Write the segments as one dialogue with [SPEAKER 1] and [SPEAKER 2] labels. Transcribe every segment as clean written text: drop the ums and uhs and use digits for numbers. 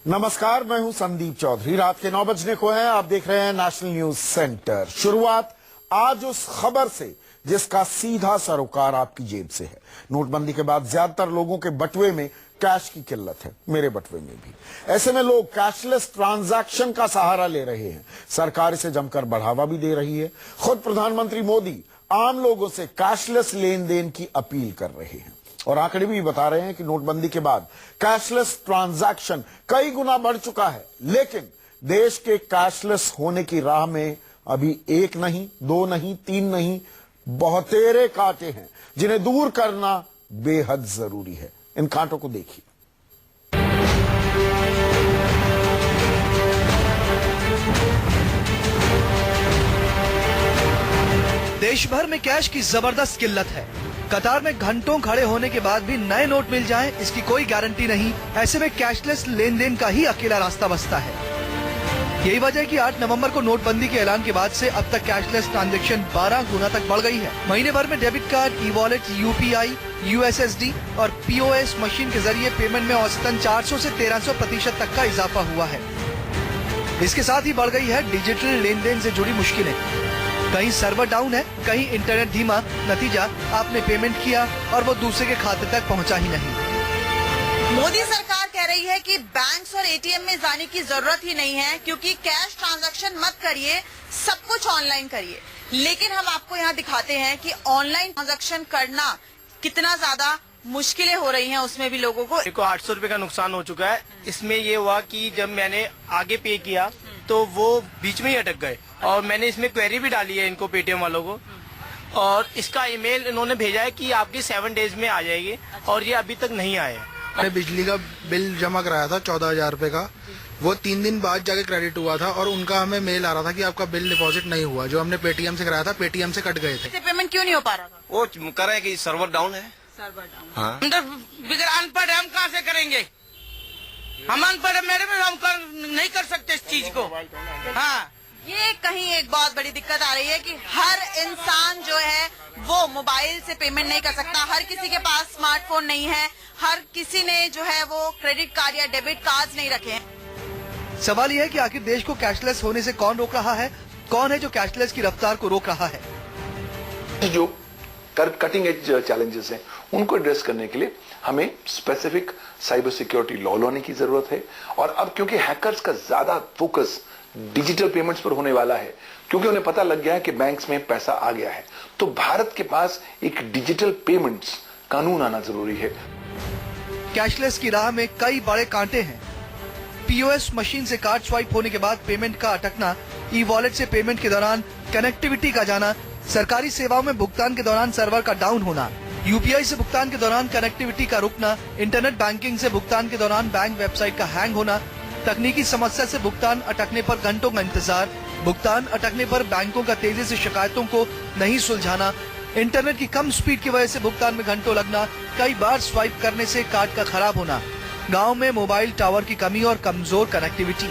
[SPEAKER 1] नमस्कार, मैं हूं संदीप चौधरी। रात के 9 बजने को है। आप देख रहे हैं नेशनल न्यूज सेंटर। शुरुआत आज उस खबर से जिसका सीधा सरोकार आपकी जेब से है। नोटबंदी के बाद ज्यादातर लोगों के बटुए में कैश की किल्लत है, मेरे बटुए में भी। ऐसे में लोग कैशलेस ट्रांजैक्शन का सहारा ले रहे हैं। सरकार इसे जमकर बढ़ावा भी दे रही है। खुद प्रधानमंत्री मोदी आम लोगों से कैशलेस लेन देन की अपील कर रहे हैं और आंकड़े भी बता रहे हैं कि नोटबंदी के बाद कैशलेस ट्रांजैक्शन कई गुना बढ़ चुका है। लेकिन देश के कैशलेस होने की राह में अभी एक नहीं, दो नहीं, तीन नहीं, बहुतेरे कांटे हैं जिन्हें दूर करना बेहद जरूरी है। इन कांटों को देखिए।
[SPEAKER 2] देश भर में कैश की जबरदस्त किल्लत है। कतार में घंटों खड़े होने के बाद भी नए नोट मिल जाएं, इसकी कोई गारंटी नहीं। ऐसे में कैशलेस लेन देन का ही अकेला रास्ता बचता है। यही वजह है कि 8 नवंबर को नोटबंदी के ऐलान के बाद से अब तक कैशलेस ट्रांजैक्शन 12 गुना तक बढ़ गई है। महीने भर में debit card, e wallet, UPI, USSD और पीओएस मशीन के जरिए पेमेंट में औसतन 400 से 1300% तक का इजाफा हुआ है। इसके साथ ही बढ़ गई है डिजिटल लेन देन से जुड़ी मुश्किलें। कहीं सर्वर डाउन है, कहीं इंटरनेट धीमा। नतीजा, आपने पेमेंट किया और वो दूसरे के खाते तक पहुंचा ही नहीं।
[SPEAKER 3] मोदी सरकार कह रही है कि बैंक्स और एटीएम में जाने की जरूरत ही नहीं है, क्योंकि कैश ट्रांजैक्शन मत करिए, सब कुछ ऑनलाइन करिए। लेकिन हम आपको यहाँ दिखाते हैं कि ऑनलाइन ट्रांजैक्शन करना कितना ज्यादा मुश्किलें हो रही हैं, उसमें भी लोगों को।
[SPEAKER 4] 800 रुपए का नुकसान हो चुका है। इसमें ये हुआ कि जब मैंने आगे पे किया तो वो बीच में ही अटक गए और मैंने इसमें क्वेरी भी डाली है इनको, पेटीएम वालों को, और इसका ईमेल इन्होंने भेजा है कि आपकी 7 डेज में आ जाएगी और ये अभी तक नहीं आए।
[SPEAKER 5] मैंने बिजली का बिल जमा कराया था 14,000 रुपए का। वो 3 दिन बाद जाके क्रेडिट हुआ था और उनका हमें मेल आ रहा था कि आपका बिल डिपॉजिट नहीं हुआ। जो हमने पेटीएम से कराया था, पेटीएम से कट गए थे।
[SPEAKER 3] पेमेंट क्यों नहीं हो पा रहा था?
[SPEAKER 4] वो कह रहे हैं कि सर्वर डाउन है।
[SPEAKER 3] Server down.
[SPEAKER 4] हाँ।
[SPEAKER 6] बिगर अनपढ़ हम कहाँ से करेंगे? हम अनपढ़ मेरे में हम नहीं कर सकते इस चीज को। हाँ,
[SPEAKER 3] ये कहीं एक बहुत बड़ी दिक्कत आ रही है कि हर इंसान जो है वो मोबाइल से पेमेंट नहीं कर सकता। हर किसी के पास स्मार्टफोन नहीं है, हर किसी ने जो है वो क्रेडिट कार्ड या डेबिट कार्ड नहीं रखे हैं।
[SPEAKER 2] सवाल यह है कि आखिर देश को कैशलेस होने से कौन रोक रहा है? कौन है जो कैशलेस की रफ्तार को रोक रहा है?
[SPEAKER 7] जो कटिंग एज चैलेंजेस हैं उनको एड्रेस करने के लिए हमें स्पेसिफिक साइबर सिक्योरिटी लॉ लाने की जरूरत है। और अब क्योंकि हैकर्स का ज्यादा फोकस डिजिटल पेमेंट्स पर होने वाला है, क्योंकि उन्हें पता लग गया है कि बैंक्स में पैसा आ गया है, तो भारत के पास एक डिजिटल पेमेंट्स कानून आना जरूरी है।
[SPEAKER 2] कैशलेस की राह में कई बड़े कांटे हैं। पीओएस मशीन से कार्ड स्वाइप होने के बाद पेमेंट का अटकना, ई वॉलेट से पेमेंट के दौरान कनेक्टिविटी का जाना, सरकारी सेवाओं में भुगतान के दौरान सर्वर का डाउन होना, यूपीआई से भुगतान के दौरान कनेक्टिविटी का रुकना, इंटरनेट बैंकिंग से भुगतान के दौरान बैंक वेबसाइट का हैंग होना, तकनीकी समस्या से भुगतान अटकने पर घंटों का इंतजार, भुगतान अटकने पर बैंकों का तेजी से शिकायतों को नहीं सुलझाना, इंटरनेट की कम स्पीड की वजह से भुगतान में घंटों लगना, कई बार स्वाइप करने से कार्ड का खराब होना, गाँव में मोबाइल टावर की कमी और कमजोर कनेक्टिविटी।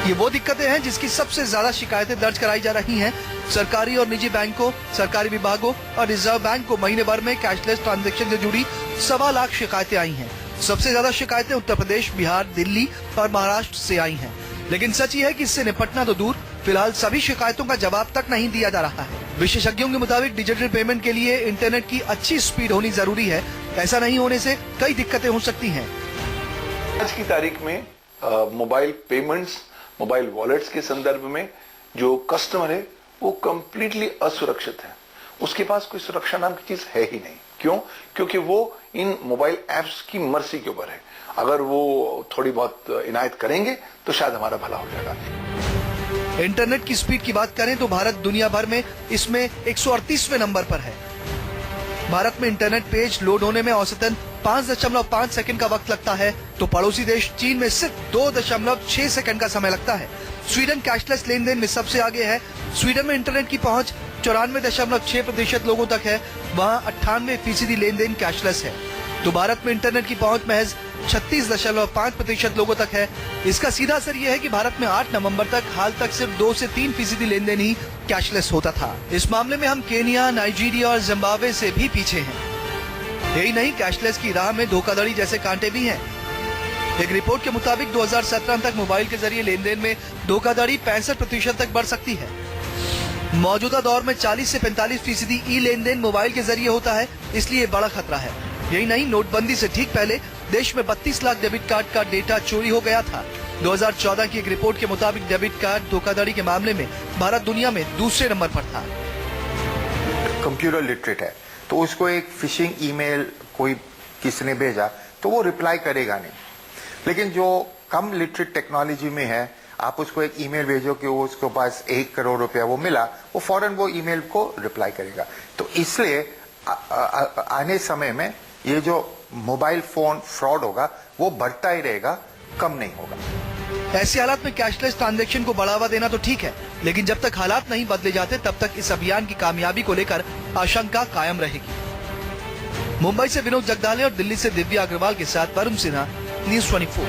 [SPEAKER 2] ये वो दिक्कतें हैं जिसकी सबसे ज्यादा शिकायतें दर्ज कराई जा रही हैं। सरकारी और निजी बैंकों, सरकारी विभागों और रिजर्व बैंक को महीने भर में कैशलेस ट्रांजैक्शन से जुड़ी 1.25 लाख शिकायतें आई हैं। सबसे ज्यादा शिकायतें उत्तर प्रदेश, बिहार, दिल्ली और महाराष्ट्र से आई हैं। लेकिन सच ये है कि इससे निपटना तो दूर, फिलहाल सभी शिकायतों का जवाब तक नहीं दिया जा रहा है। विशेषज्ञों के मुताबिक डिजिटल पेमेंट के लिए इंटरनेट की अच्छी स्पीड होनी जरूरी है। ऐसा नहीं होने से कई दिक्कतें हो सकती हैं।
[SPEAKER 7] आज की तारीख में मोबाइल पेमेंट्स, मोबाइल वॉलेट्स के संदर्भ में जो कस्टमर है वो कंप्लीटली असुरक्षित है। उसके पास कोई सुरक्षा नाम की चीज है ही नहीं। क्यों? क्योंकि वो इन मोबाइल एप्स की मर्जी के ऊपर है। अगर वो थोड़ी बहुत इनायत करेंगे तो शायद हमारा भला हो जाएगा।
[SPEAKER 2] इंटरनेट की स्पीड की बात करें तो भारत दुनिया भर में इसमें 138वें नंबर पर है। भारत में इंटरनेट पेज लोड होने में औसतन 5.5 सेकंड का वक्त लगता है, तो पड़ोसी देश चीन में सिर्फ 2.6 सेकंड का समय लगता है। स्वीडन कैशलेस लेन देन में सबसे आगे है। स्वीडन में इंटरनेट की पहुंच 94.6% लोगों तक है। वहां 98% लेन देन कैशलेस है। तो भारत में इंटरनेट की पहुंच महज 36.5% लोगों तक है। इसका सीधा असर यह है कि भारत में 8 नवंबर तक हाल तक सिर्फ 2 से 3% लेन देन ही कैशलेस होता था। इस मामले में हम केनिया, नाइजीरिया और जिम्बाब्वे से भी पीछे हैं। यही नहीं, कैशलेस की राह में धोखाधड़ी जैसे कांटे भी हैं। एक रिपोर्ट के मुताबिक 2017 तक मोबाइल के जरिए लेन देन में धोखाधड़ी 65% तक बढ़ सकती है। मौजूदा दौर में 40 से 45% ई लेन देन मोबाइल के जरिए होता है, इसलिए बड़ा खतरा है। यही नहीं, नोटबंदी से ठीक पहले देश में 32 लाख डेबिट कार्ड का डेटा चोरी हो गया था। 2014 की एक रिपोर्ट के मुताबिक डेबिट कार्ड धोखाधड़ी के मामले में भारत दुनिया में दूसरे नंबर पर था।
[SPEAKER 8] कंप्यूटर लिटरेट है तो उसको एक फिशिंग ईमेल कोई किसी ने भेजा तो वो रिप्लाई करेगा नहीं, लेकिन जो कम लिटरेट टेक्नोलॉजी में है, आप उसको एक ईमेल भेजो कि वो उसके पास 1 करोड़ रुपया वो मिला, वो फौरन वो ईमेल को रिप्लाई करेगा। तो इसलिए आने समय में ये जो मोबाइल फोन फ्रॉड होगा वो बढ़ता ही रहेगा, कम नहीं होगा।
[SPEAKER 2] ऐसे हालात में कैशलेस ट्रांजैक्शन को बढ़ावा देना तो ठीक है, लेकिन जब तक हालात नहीं बदले जाते तब तक इस अभियान की कामयाबी को लेकर आशंका कायम रहेगी। मुंबई से विनोद जगदाले और दिल्ली से दिव्या अग्रवाल के साथ वरुण सिन्हा, न्यूज़ 24।